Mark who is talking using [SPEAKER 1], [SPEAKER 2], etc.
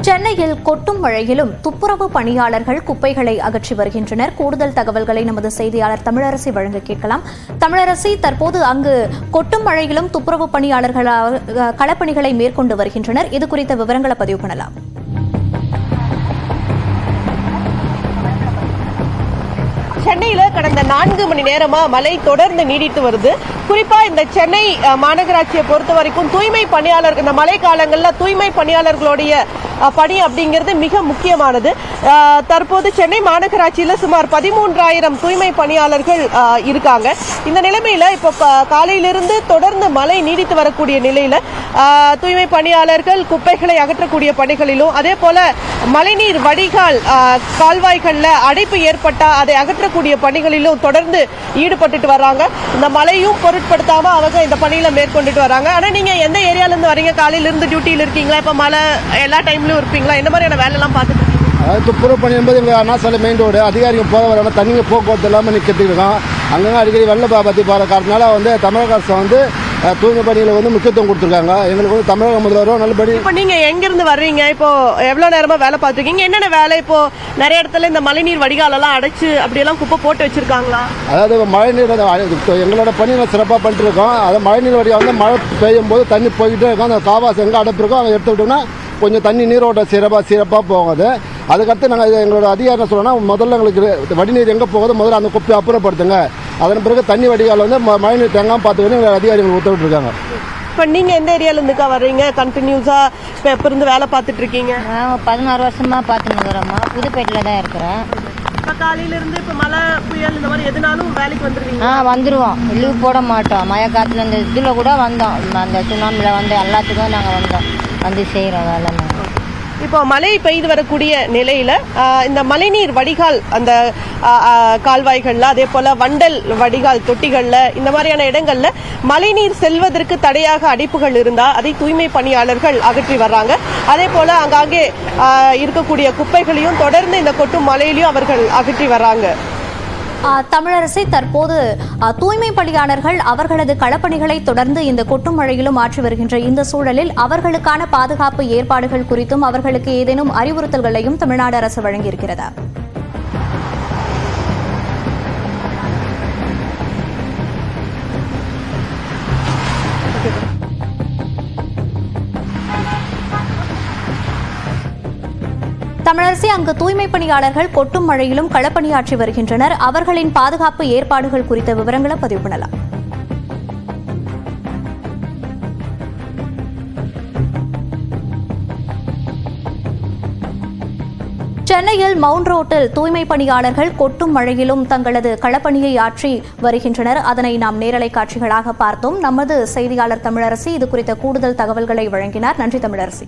[SPEAKER 1] சென்னையில் கொட்டும் மழையிலும் துப்புரவு பணியாளர்கள் குப்பைகளை அகற்றி வருகின்றனர். கூடுதல் தகவல்களை நமது செய்தியாளர் தமிழரசி வழங்க கேட்கலாம். தமிழரசி, தற்போது அங்கு கொட்டும் மழையிலும் துப்புரவு பணியாளர்கள் களப்பணிகளை மேற்கொண்டு வருகின்றனர். இது குறித்த விவரங்களை பதிவு பண்ணலாம்.
[SPEAKER 2] சென்னையில கடந்த 4 மணி நேரமா மழை தொடர்ந்து நீடித்து வருது. குறிப்பா இந்த சென்னை மாநகராட்சியை பொறுத்த வரைக்கும் தூய்மை பணியாளர்கள் இந்த மழை காலங்களில் தூய்மை பணியாளர்களுடைய பணி அப்படிங்கிறது மிக முக்கியமானது. தற்போது சென்னை மாநகராட்சியில் சுமார் 13,000 தூய்மை பணியாளர்கள் இருக்காங்க. இந்த நிலைமையில இப்போ காலையிலிருந்து தொடர்ந்து மழை நீடித்து வரக்கூடிய நிலையில தூய்மை பணியாளர்கள் குப்பைகளை அகற்றக்கூடிய பணிகளிலும் அதே போல மழைநீர் வடிகால் கால்வாய்கள்ல அடைப்பு ஏற்பட்டா அதை அகற்றக்கூடிய பணிகளிலும் தொடர்ந்து ஈடுபட்டுட்டு வர்றாங்க. இந்த மழையும் பொருட்படுத்தாம அவங்க இந்த பணியில மேற்கொண்டுட்டு வராங்க. ஆனா நீங்க எந்த ஏரியால இருந்து வரீங்க? காலையில இருந்து டியூட்டியில இருக்கீங்களா? இப்ப மழை எல்லா டைம்லயும் இருப்பீங்களா? என்ன மாதிரியான வேலை எல்லாம் பார்த்துட்டு இருக்கீங்க?
[SPEAKER 3] அதாவது துப்புரவு பணி என்பது எங்கள் அண்ணா சாலை மெயின் ரோடு அதிகாரிகள் போக வரணும், தண்ணிங்க போக்குவரத்து இல்லாமல் நிற்கிறது இருக்கோம். அங்கங்கே அடிக்கடி வெள்ள பற்றி போகிற காரணத்தினால தமிழக அரசு தூய்மை பணிகளை முக்கியத்துவம் கொடுத்துருக்காங்க. எங்களுக்கு தமிழக முதல்வரும் நல்லபடி.
[SPEAKER 2] இப்போ நீங்க எங்கிருந்து வர்றீங்க? இப்போ எவ்வளவு நேரமா வேலை பார்த்துருக்கீங்க? என்னென்ன வேலை? இப்போ நிறைய இடத்துல இந்த மழைநீர் வடிகாலெல்லாம் அடைச்சு அப்படியெல்லாம் குப்பை போட்டு வச்சிருக்காங்களா?
[SPEAKER 3] அதாவது மழைநீர் எங்களோட பணி சிறப்பாக பண்ணிட்டு இருக்கோம். அதாவது மழைநீர் வடிகால் மழை பெய்யும் போது தண்ணி போய்கிட்டே இருக்கும். அந்த காவாசி எங்கே அடைப்பு இருக்கோ அங்கே எடுத்து விட்டோம்னா கொஞ்சம் தண்ணி நீரோட்ட சீரப்பாக போகாது. அதுக்கடுத்து நாங்கள் எங்களோட அதிகாரம் சொல்லணும்னா முதல்ல எங்களுக்கு வடிநீர் எங்கே போகுது முதல்ல அந்த குப்பையை அப்புறப்படுத்துங்க. அதன் பிறகு தண்ணி வடிகால் மழைநீர் தேங்காமல் பார்த்துக்கணும் எங்கள் அதிகாரிகள் உத்தரவிட்டுருக்காங்க.
[SPEAKER 2] இப்போ நீங்கள் எந்த ஏரியால இருந்துக்கா வர்றீங்க? கண்டினியூஸாக இப்போ எப்போ இருந்து வேலை பார்த்துட்டு இருக்கீங்க?
[SPEAKER 4] 16 வருஷமா பார்த்துன்னு இருக்கிறோம்மா. புதுப்பேட்டில் தான் இருக்கிறேன்.
[SPEAKER 2] இப்போ காலையிலேருந்து இப்போ மழை புயல் இந்த மாதிரி எதுனாலும் வேலைக்கு வந்துருவீங்க?
[SPEAKER 4] வந்துடுவோம். லீவ் போட மாட்டோம். மழை காற்றுல இந்த இதில் கூட வந்தோம். அந்த சுனாமியில் எல்லாத்துக்கும் நாங்கள் வந்து செய்கிறோம் வேலை.
[SPEAKER 2] இப்போ மழை பெய்து வரக்கூடிய நிலையில இந்த மழைநீர் வடிகால் அந்த கால்வாய்கள்ல அதே போல வண்டல் வடிகால் தொட்டிகள்ல இந்த மாதிரியான இடங்கள்ல மழைநீர் செல்வதற்கு தடையாக அடைப்புகள் இருந்தா அதை தூய்மை பணியாளர்கள் அகற்றி வர்றாங்க. அதே போல அங்காங்கே இருக்கக்கூடிய குப்பைகளையும் தொடர்ந்து இந்த கொட்டும் மழையிலையும் அவர்கள் அகற்றி வர்றாங்க.
[SPEAKER 1] தமிழரசி, தற்போது தூய்மை பணியாளர்கள் அவர்களது களப்பணிகளை தொடர்ந்து இந்த கொட்டும் மழையிலும் ஆற்றி வருகின்ற இந்த சூழலில் அவர்களுக்கான பாதுகாப்பு ஏற்பாடுகள் குறித்தும் அவர்களுக்கு ஏதேனும் அறிவுறுத்தல்களையும் தமிழ்நாடு அரசு வழங்கியிருக்கிறதா? தமிழரசி, அங்கு தூய்மை பணியாளர்கள் கொட்டும் மழையிலும் களப்பணியாற்றி வருகின்றனர். அவர்களின் பாதுகாப்பு ஏற்பாடுகள் குறித்த விவரங்களை பதிவு பண்ணலாம். சென்னையில் மவுண்ட் ரோட்டில் தூய்மை பணியாளர்கள் கொட்டும் மழையிலும் தங்களது களப்பணியை ஆற்றி வருகின்றனர். அதனை நாம் நேரலை காட்சிகளாக பார்த்தோம். நமது செய்தியாளர் தமிழரசி இது குறித்த கூடுதல் தகவல்களை வழங்கினார். நன்றி தமிழரசி.